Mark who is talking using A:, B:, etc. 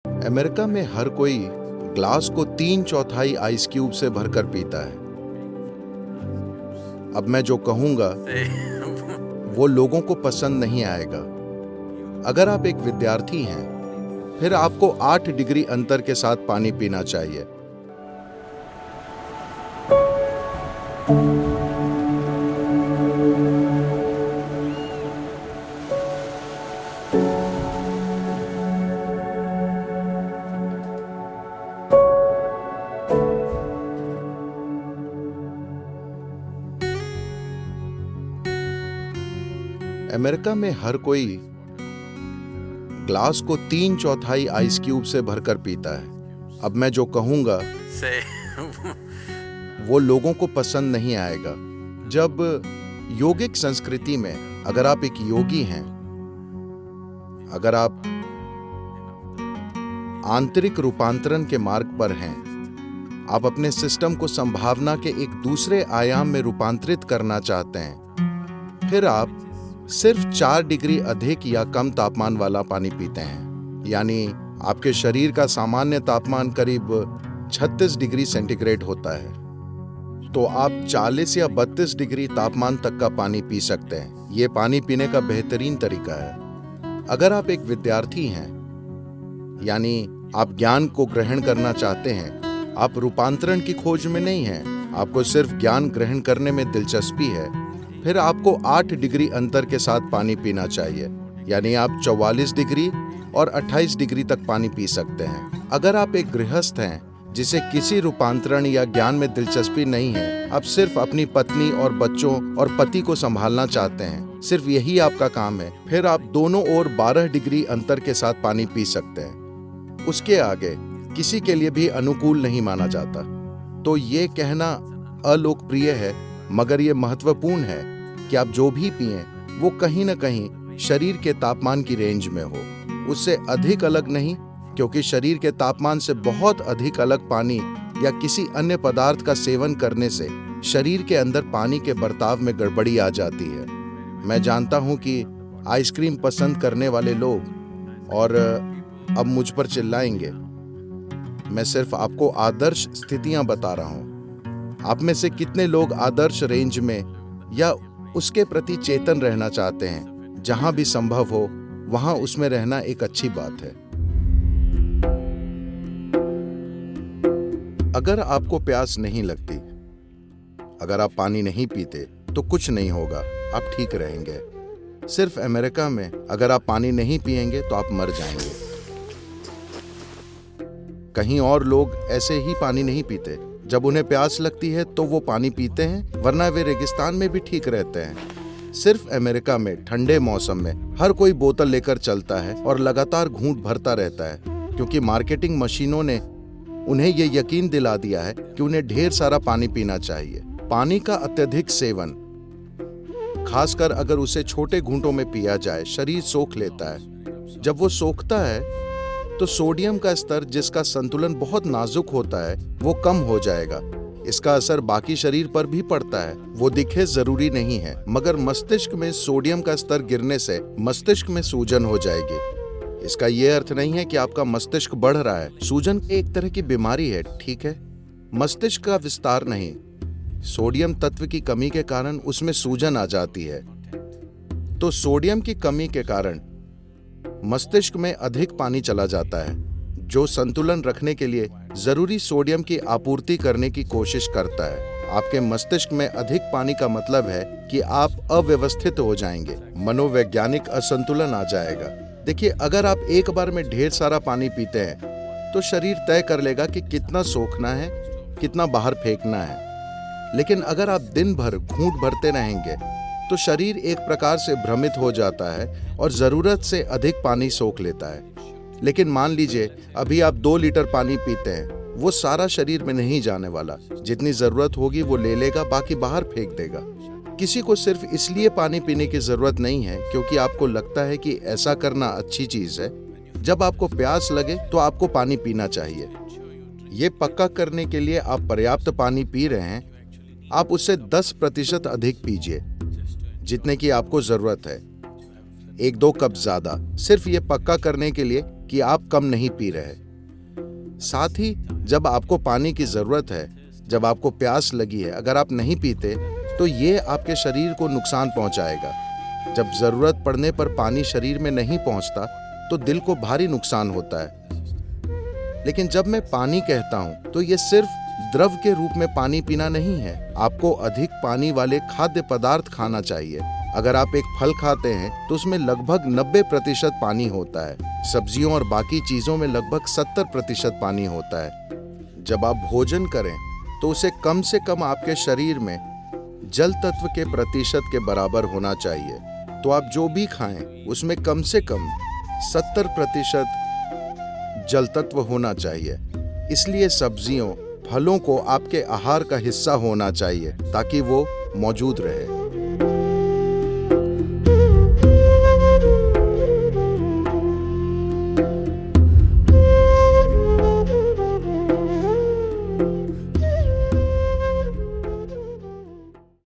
A: America में हर कोई glass को 3/4 आइस क्यूब से भरकर पीता है। अब मैं जो कहूंगा वो लोगों को पसंद नहीं आएगा। अगर आप एक विद्यार्थी हैं, फिर आपको 8 डिग्री अंतर के साथ पानी पीना चाहिए। अमेरिका में हर कोई ग्लास को 3/4 आइस क्यूब से भरकर पीता है। अब मैं जो कहूंगा वो लोगों को पसंद नहीं आएगा। जब योगिक संस्कृति में अगर आप एक योगी हैं, अगर आप आंतरिक रूपांतरण के मार्ग पर हैं, आप अपने सिस्टम को संभावना के एक दूसरे आयाम में रूपांतरित करना चाहते हैं, फिर आप सिर्फ 4 डिग्री अधिक या कम तापमान वाला पानी पीते हैं। यानी आपके शरीर का सामान्य तापमान करीब 36 डिग्री सेंटीग्रेड होता है, तो आप 40 या 32 डिग्री तापमान तक का पानी पी सकते हैं। ये पानी पीने का बेहतरीन तरीका है। अगर आप एक विद्यार्थी हैं, यानी आप ज्ञान को ग्रहण करना चाहते हैं, आप रूपांतरण की खोज में नहीं हैं, आपको सिर्फ ज्ञान ग्रहण करने में दिलचस्पी है, फिर आपको 8 डिग्री अंतर के साथ पानी पीना चाहिए। यानी आप 44 डिग्री और 28 डिग्री तक पानी पी सकते हैं। अगर आप एक गृहस्थ हैं जिसे किसी रूपांतरण या ज्ञान में दिलचस्पी नहीं है, आप सिर्फ अपनी पत्नी और बच्चों और पति को संभालना चाहते हैं, सिर्फ यही आपका काम है, फिर आप दोनों ओर 12 डिग्री अंतर के साथ पानी पी सकते हैं। उसके आगे किसी के लिए भी अनुकूल नहीं माना जाता। तो ये कहना अलोकप्रिय है, मगर ये महत्वपूर्ण है कि आप जो भी पिएं वो कहीं न कहीं शरीर के तापमान की रेंज में हो, उससे अधिक अलग नहीं, क्योंकि शरीर के तापमान से बहुत अधिक अलग पानी या किसी अन्य पदार्थ का सेवन करने से शरीर के अंदर पानी के बर्ताव में गड़बड़ी आ जाती है। मैं जानता हूं कि आइसक्रीम पसंद करने वाले लोग और अब मुझ पर चिल्लाएंगे। मैं सिर्फ आपको आदर्श स्थितियां बता रहा हूं। आप में से कितने लोग आदर्श रेंज में या उसके प्रति चेतन रहना चाहते हैं? जहां भी संभव हो वहां उसमें रहना एक अच्छी बात है। अगर आपको प्यास नहीं लगती, अगर आप पानी नहीं पीते, तो कुछ नहीं होगा, आप ठीक रहेंगे। सिर्फ अमेरिका में अगर आप पानी नहीं पिएंगे तो आप मर जाएंगे। कहीं और लोग ऐसे ही पानी नहीं पीते। जब उन्हें प्यास लगती है तो वो पानी पीते हैं, वरना वे रेगिस्तान में भी ठीक रहते हैं। सिर्फ अमेरिका में ठंडे मौसम में हर कोई बोतल लेकर चलता है और लगातार घूंट भरता रहता है, क्योंकि मार्केटिंग मशीनों ने उन्हें ये यकीन दिला दिया है कि उन्हें ढेर सारा पानी पीना चाहिए। पानी का अत्यधिक सेवन, खासकर अगर उसे छोटे घूंटों में पिया जाए, शरीर सोख लेता है। जब वो सोखता है तो सोडियम का स्तर, जिसका संतुलन बहुत नाजुक होता है, वो कम हो जाएगा। इसका असर बाकी शरीर पर भी पड़ता है। वो दिखे जरूरी नहीं है, मगर मस्तिष्क में सोडियम का स्तर गिरने से मस्तिष्क में सूजन हो जाएगी। इसका ये अर्थ नहीं है कि आपका मस्तिष्क बढ़ रहा है। सूजन एक तरह की बीमारी है, ठीक है, मस्तिष्क का विस्तार नहीं। सोडियम तत्व की कमी के कारण उसमें सूजन आ जाती है। तो सोडियम की कमी के कारण मस्तिष्क में अधिक पानी चला जाता है, जो संतुलन रखने के लिए जरूरी सोडियम की आपूर्ति करने की कोशिश करता है। आपके मस्तिष्क में अधिक पानी का मतलब है कि आप अव्यवस्थित हो जाएंगे, मनोवैज्ञानिक असंतुलन आ जाएगा। देखिए, अगर आप एक बार में ढेर सारा पानी पीते हैं तो शरीर तय कर लेगा कि कितना सोखना है, कितना बाहर फेंकना है। लेकिन अगर आप दिन भर घूंट भरते रहेंगे तो शरीर एक प्रकार से भ्रमित हो जाता है और जरूरत से अधिक पानी सोख लेता है। लेकिन मान लीजिए अभी आप 2 लीटर पानी पीते हैं, वो सारा शरीर में नहीं जाने वाला। जितनी जरूरत होगी वो ले लेगा, बाकी बाहर फेंक देगा। किसी को सिर्फ इसलिए पानी पीने की जरूरत नहीं है क्योंकि आपको लगता है कि ऐसा करना अच्छी चीज है। जब आपको प्यास लगे तो आपको पानी पीना चाहिए। ये पक्का करने के लिए आप पर्याप्त पानी पी रहे हैं, आप उससे 10% अधिक पीजिए, जितने की आपको जरूरत है। 1-2 कप ज्यादा, सिर्फ ये पक्का करने के लिए कि आप कम नहीं पी रहे। साथ ही जब आपको पानी की जरूरत है, जब आपको प्यास लगी है, अगर आप नहीं पीते तो ये आपके शरीर को नुकसान पहुंचाएगा। जब जरूरत पड़ने पर पानी शरीर में नहीं पहुंचता तो दिल को भारी नुकसान होता है। लेकिन जब मैं पानी कहता हूं तो ये सिर्फ द्रव के रूप में पानी पीना नहीं है। आपको अधिक पानी वाले खाद्य पदार्थ खाना चाहिए। अगर आप एक फल खाते हैं तो उसमें लगभग 90% पानी होता है। सब्जियों और बाकी चीजों में लगभग 70% पानी होता है। जब आप भोजन करें तो उसे कम से कम आपके शरीर में जल तत्व के प्रतिशत के बराबर होना चाहिए। तो आप जो भी खाएं उसमें कम से कम 70% जल तत्व होना चाहिए। इसलिए सब्जियों, फलों को आपके आहार का हिस्सा होना चाहिए ताकि वो मौजूद रहे।